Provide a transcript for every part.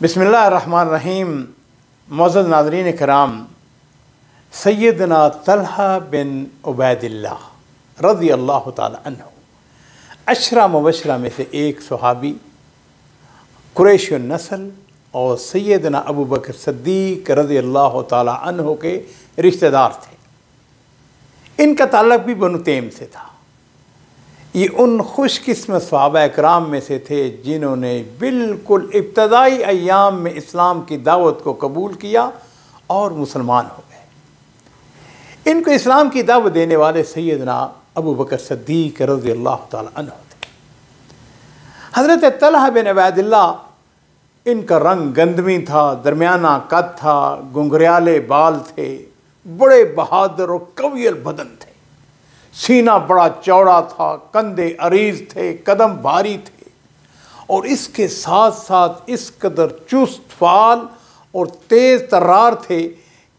बिस्मिल्लाहिर्रहमानिर्रहीम। मुअज़्ज़ज़ नाज़रीन किराम, सैयदना तलहा बिन उबैदिल्लाह रज़ियल्लाहु ताला अन्हु अशरा मुबशरा में से एक सहाबी, कुरैश नस्ल और सैयदना अबू बकर सिद्दीक़ रज़ियल्लाहु ताला अन्हु के रिश्तेदार थे। इनका ताल्लुक़ भी बनु तैम से था। ये उन खुशकिस्मत सहाबा इकराम में से थे जिन्होंने बिल्कुल इब्तदाई अय्याम में इस्लाम की दावत को कबूल किया और मुसलमान हो गए। इनको इस्लाम की दावत देने वाले सैयदना अबू बकर सिद्दीक़ रज़ियल्लाहु ताला अन्हु थे। हज़रत तलहा बिन उबैदिल्लाह, इनका रंग गंदमी था, दरमियाना कद था, घुंघराले बाल थे, बड़े बहादुर और कवियल बदन थे। सीना बड़ा चौड़ा था, कंधे अरीज थे, कदम भारी थे और इसके साथ साथ इस कदर चुस्त फाल और तेज़ तर्रार थे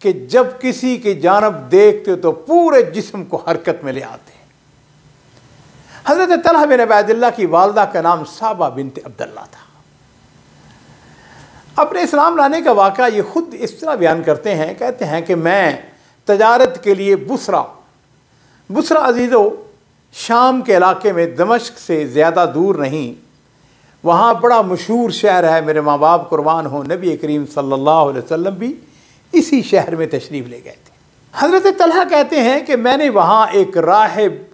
कि जब किसी की जानब देखते तो पूरे जिस्म को हरकत में ले आते। हज़रत तलहा बिन उबैदिल्लाह की वालदा का नाम साबा बिन्त अब्दुल्लाह था। अपने इस्लाम लाने का वाक़ा ये खुद इस तरह बयान करते हैं, कहते हैं कि मैं तजारत के लिए बुसरा अजीज़ो शाम के इलाके में दमश्क से ज़्यादा दूर नहीं, वहाँ बड़ा मशहूर शहर है, मेरे माँ बाप कुर्बान हो, नबी करीम सल्लल्लाहु अलैहि वसल्लम भी इसी शहर में तशरीफ़ ले गए थे। हज़रत तलहा कहते हैं कि मैंने वहाँ एक राहिब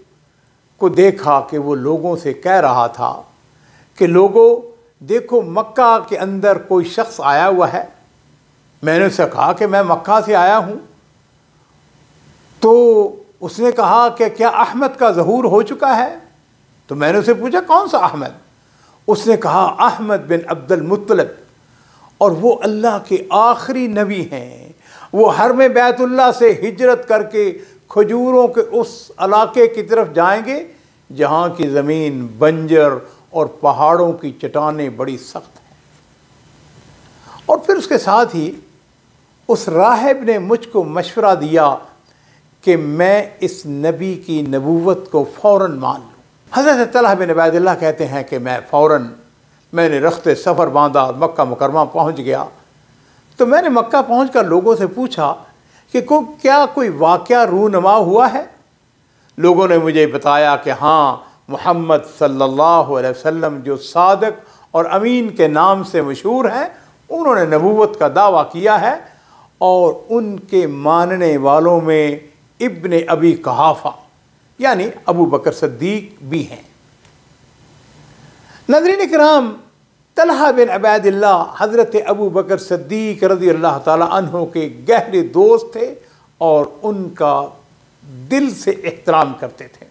को देखा कि वो लोगों से कह रहा था कि लोगों देखो, मक्का के अंदर कोई शख्स आया हुआ है। मैंने उससे कहा कि मैं मक्का से आया हूँ। तो उसने कहा कि क्या अहमद का ज़हूर हो चुका है? तो मैंने उससे पूछा कौन सा अहमद? उसने कहा अहमद बिन अब्दुल मुत्तलिब, और वो अल्लाह के आखिरी नबी हैं। वो हरम बैतुल्लाह से हिजरत करके खजूरों के उस इलाके की तरफ जाएंगे जहाँ की ज़मीन बंजर और पहाड़ों की चट्टानें बड़ी सख्त हैं। और फिर उसके साथ ही उस राहिब ने मुझको मशवरा दिया कि मैं इस नबी की नबूवत को फ़ौरन मान लूँ। हज़रत तलहा बिन उबैदिल्लाह कहते हैं कि मैंने रख्ते सफ़र बांधा, मक्का मुकरमा पहुँच गया। तो मैंने मक्का पहुँच कर लोगों से पूछा कि क्या कोई वाक़या रूनमा हुआ है? लोगों ने मुझे बताया कि हाँ, मुहम्मद सल्लल्लाहु अलैहि वसल्लम जो सादिक और अमीन के नाम से मशहूर हैं, उन्होंने नबूवत का दावा किया है और उनके मानने वालों में इब्ने अबी कहाफ़ा यानी अबू बकर सिद्दीक़ भी हैं। नाज़रीन किराम, तलहा बिन उबैदिल्लाह हज़रत अबू बकर सिद्दीक़ रज़ियल्लाहु ताला अन्हु के गहरे दोस्त थे और उनका दिल से एहतराम करते थे।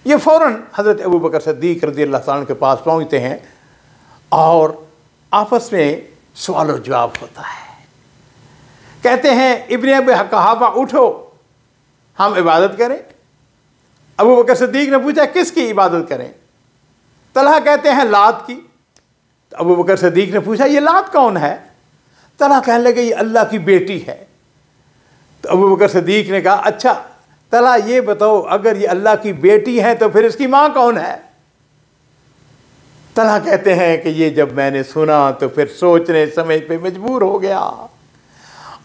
ये फ़ौरन हज़रत अबू बकर सिद्दीक़ रज़ियल्लाहु ताला के पास पहुँचते हैं और आपस में सवाल और जवाब होता है। कहते हैं इब्ने अबी कहाफ़ा, उठो हम इबादत करें। अबू बकर सिद्दीक़ ने पूछा किसकी इबादत करें? तलहा कहते हैं लात की। तो अबू बकर सिद्दीक़ ने पूछा ये लात कौन है? तलहा कहने लगे ये अल्लाह की बेटी है। तो अबू बकर सिद्दीक़ ने कहा अच्छा तलहा ये बताओ, अगर ये अल्लाह की बेटी है तो फिर इसकी माँ कौन है? तलहा कहते हैं कि ये जब मैंने सुना तो फिर सोचने समझ पे मजबूर हो गया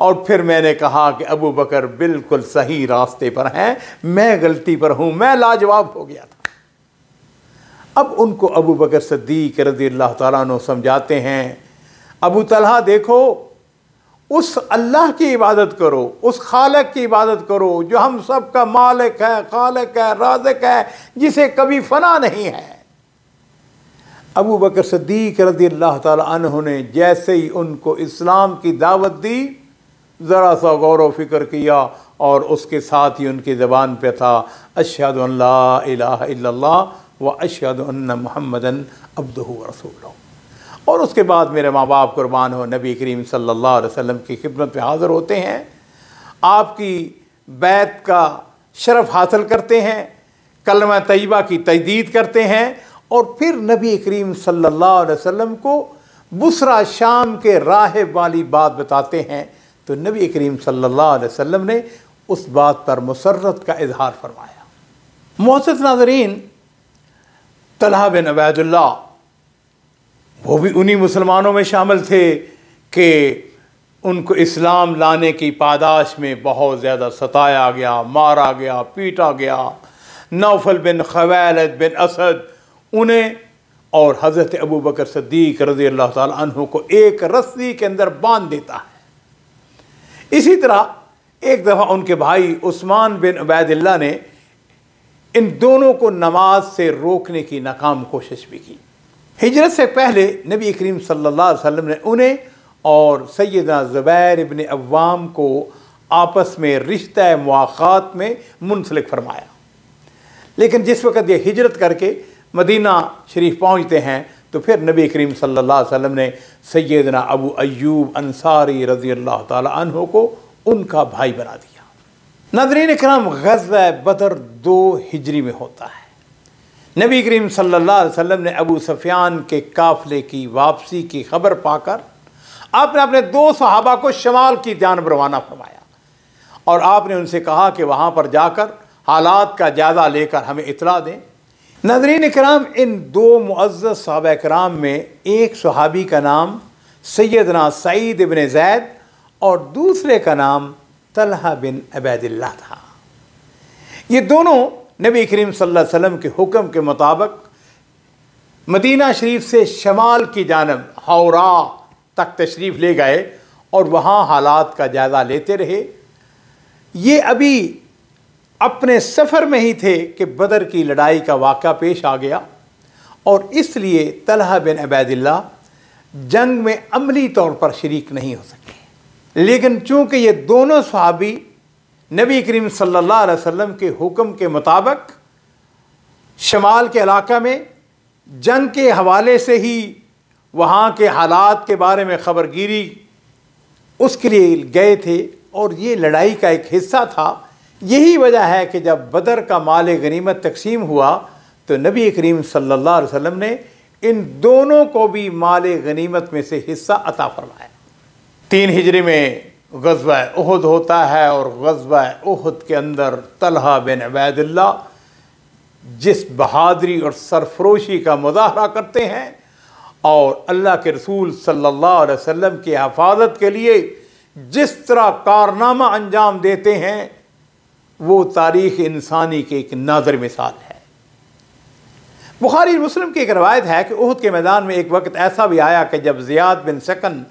और फिर मैंने कहा कि अबू बकर बिल्कुल सही रास्ते पर हैं, मैं गलती पर हूँ, मैं लाजवाब हो गया था। अब उनको अबू बकर सिद्दीक़ रज़ियल्लाहु ताला अन्हु समझाते हैं, अबू तलहा देखो, उस अल्लाह की इबादत करो, उस खालिक की इबादत करो जो हम सब का मालिक है, खालिक है, राज़िक है, जिसे कभी फ़ना नहीं है। अबू बकर सिद्दीक़ रज़ियल्लाहु ताला अन्हु ने जैसे ही उनको इस्लाम की दावत दी, ज़रा सा गौर व फिक्र किया और उसके साथ ही उनकी ज़बान पे था अशहदु अन ला इलाहा इल्लल्लाह व अशहदु अन्न मुहम्मदन अब्दुहु व रसूलुहु। और उसके बाद मेरे माँ बाप कुर्बान हो, नबी करीम सल्लल्लाहु अलैहि वसल्लम की खिदमत में हाज़िर होते हैं, आपकी बैत का शरफ़ हासिल करते हैं, कलमा तय्यबा की तजदीद करते हैं और फिर नबी करीम सल्लल्लाहु अलैहि वसल्लम को बुसरा शाम के राहिब वाली बात बताते हैं। तो नबी करीम सल्लल्लाहु अलैहि वसल्लम ने उस बात पर मुसर्रत का इजहार फरमाया। मोहतरम नाज़रीन, तलहा बिन उबैदिल्लाह वो भी उन्हीं मुसलमानों में शामिल थे कि उनको इस्लाम लाने की पादाश में बहुत ज़्यादा सताया गया, मारा गया, पीटा गया। नौफल बिन खवैलद बिन असद उन्हें और हज़रत अबू बकर सिद्दीक़ रज़ी अल्लाह ताला अन्हु को एक रस्सी के अंदर बांध देता है। इसी तरह एक दफ़ा उनके भाई उस्मान बिन उबैदिल्लाह ने इन दोनों को नमाज से रोकने की नाकाम कोशिश भी की। हिजरत से पहले नबी करीम सल्लल्लाहु अलैहि वसल्लम ने उन्हें और सैयदना ज़ुबैर इब्न अव्वाम को आपस में रिश्ता मुआख़ात में मुंसलिक फरमाया। लेकिन जिस वक़्त ये हिजरत करके मदीना शरीफ पहुँचते हैं तो फिर नबी करीम सल्लल्लाहु अलैहि वसल्लम ने सैयदना अबू अय्यूब अंसारी रज़ी अल्लाह ताला अन्हु को उनका भाई बना दिया। नाज़रीन इकराम, ग़ज़वा बदर 2 हिजरी में होता है। नबी करीम सल्लल्लाहु अलैहि वसल्लम ने अबू सुफ़ियान के काफ़िले की वापसी की खबर पाकर आपने अपने 2 सहाबा को शमाल की जानिब रवाना फरमाया और आपने उनसे कहा कि वहाँ पर जाकर हालात का जायज़ा लेकर हमें इत्तला दें। नाज़रीन इकराम, इन 2 मुअज़्ज़ज़ सहाबा इकराम में एक सहाबी का नाम सैयदना सईद इब्न ज़ैद और दूसरे का नाम तलहा बिन उबैदिल्लाह था। ये दोनों नबी करीम सल्लल्लाहु अलैहि वसल्लम के हुक्म के मुताबिक मदीना शरीफ से शमाल की जानिब हौरा तक तशरीफ़ ले गए और वहाँ हालात का जायज़ा लेते रहे। ये अभी अपने सफ़र में ही थे कि बदर की लड़ाई का वाक़ा पेश आ गया और इसलिए तलहा बिन उबैदिल्लाह जंग में अमली तौर पर शरीक नहीं हो सके। लेकिन चूँकि ये दोनों सहाबी नबी करीम सल्लल्लाहु अलैहि वसल्लम के हुक्म के मुताबिक शमाल के इलाका में जंग के हवाले से ही वहाँ के हालात के बारे में ख़बरगिरी उसके लिए गए थे और ये लड़ाई का एक हिस्सा था। यही वजह है कि जब बदर का माल गनीमत तकसीम हुआ तो नबी करीम सल्लल्लाहु अलैहि वसल्लम ने इन दोनों को भी माल गनीमत में से हिस्सा अता फरमाया। 3 हिजरी में ग़ज़वा उहुद होता है और ग़ज़वा उहुद के अंदर तलहा बिन उबैदिल्लाह जिस बहादरी और सरफरोशी का मुज़ाहरा करते हैं और अल्लाह के रसूल सल्लल्लाहु अलैहि वसल्लम की हिफाजत के लिए जिस तरह कारनामा अंजाम देते हैं, वो तारीख़ इंसानी की एक नाज़र मिसाल है। बुखारी मुस्लिम की एक रवायत है कि उहुद के मैदान में एक वक्त ऐसा भी आया कि जब ज़ियाद बिन सकन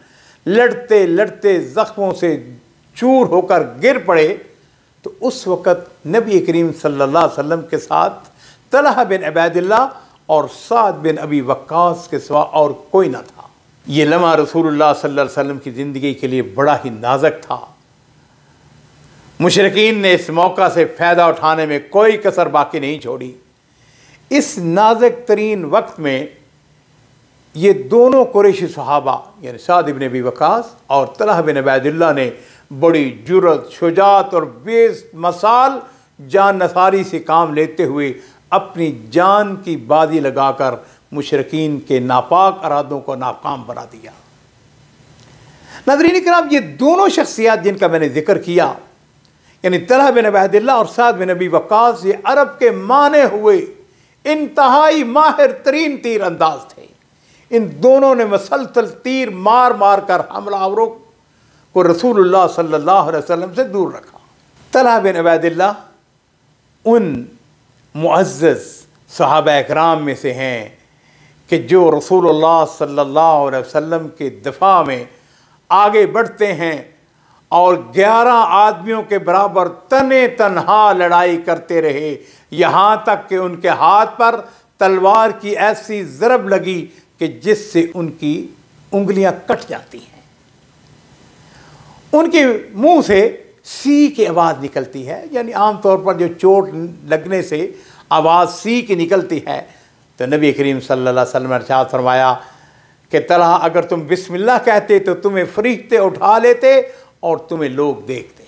लड़ते लड़ते ज़ख्मों से चूर होकर गिर पड़े तो उस वक़्त नबी करीम सल्लल्लाहु अलैहि वसल्लम के साथ तलहा बिन उबैदिल्लाह और साद बिन अबी वक्कास के सिवा और कोई ना था। ये लम्हा रसूलुल्लाह सल्लल्लाहु अलैहि वसल्लम की ज़िंदगी के लिए बड़ा ही नाज़ुक था। मुशरिकीन ने इस मौका से फ़ायदा उठाने में कोई कसर बाकी नहीं छोड़ी। इस नाज़ुक तरीन वक्त में ये दोनों कुरैशी सहाबा यानी साद इब्न अबी वक्कास और तलहा बिन उबैदिल्लाह ने बड़ी जुर्रत, शुजाअत और बेमसाल जान नसारी से काम लेते हुए अपनी जान की बाजी लगाकर मुशरिकीन के नापाक इरादों को नाकाम बना दिया। नाज़रीन किराम, ये दोनों शख्सियत जिनका मैंने जिक्र किया यानी तलहा बिन उबैदिल्लाह और साद बिन अबी वक्कास, ये अरब के माने हुए इंतहाई माहिर तरीन तीर अंदाज थे। इन दोनों ने मसलसल तीर मार मार कर हमलावरों को रसूलुल्लाह सल्लल्लाहु अलैहि वसल्लम से दूर रखा। तलहा बिन उबैदिल्लाह उन मुअज़्ज़ज़ सहाबा इकराम में से हैं कि जो रसूलुल्लाह सल्लल्लाहु अलैहि वसल्लम के दिफा में आगे बढ़ते हैं और 11 आदमियों के बराबर तने तन्हा लड़ाई करते रहे, यहाँ तक कि उनके हाथ पर तलवार की ऐसी ज़रब लगी कि जिससे उनकी उंगलियां कट जाती हैं। उनके मुंह से सी की आवाज़ निकलती है, यानी आमतौर पर जो चोट लगने से आवाज़ सी की निकलती है। तो नबी करीम सल्लल्लाहु अलैहि वसल्लम ने इरशाद फरमाया कि तलहा, अगर तुम बिस्मिल्लाह कहते तो तुम्हें फरिश्ते उठा लेते और तुम्हें लोग देखते।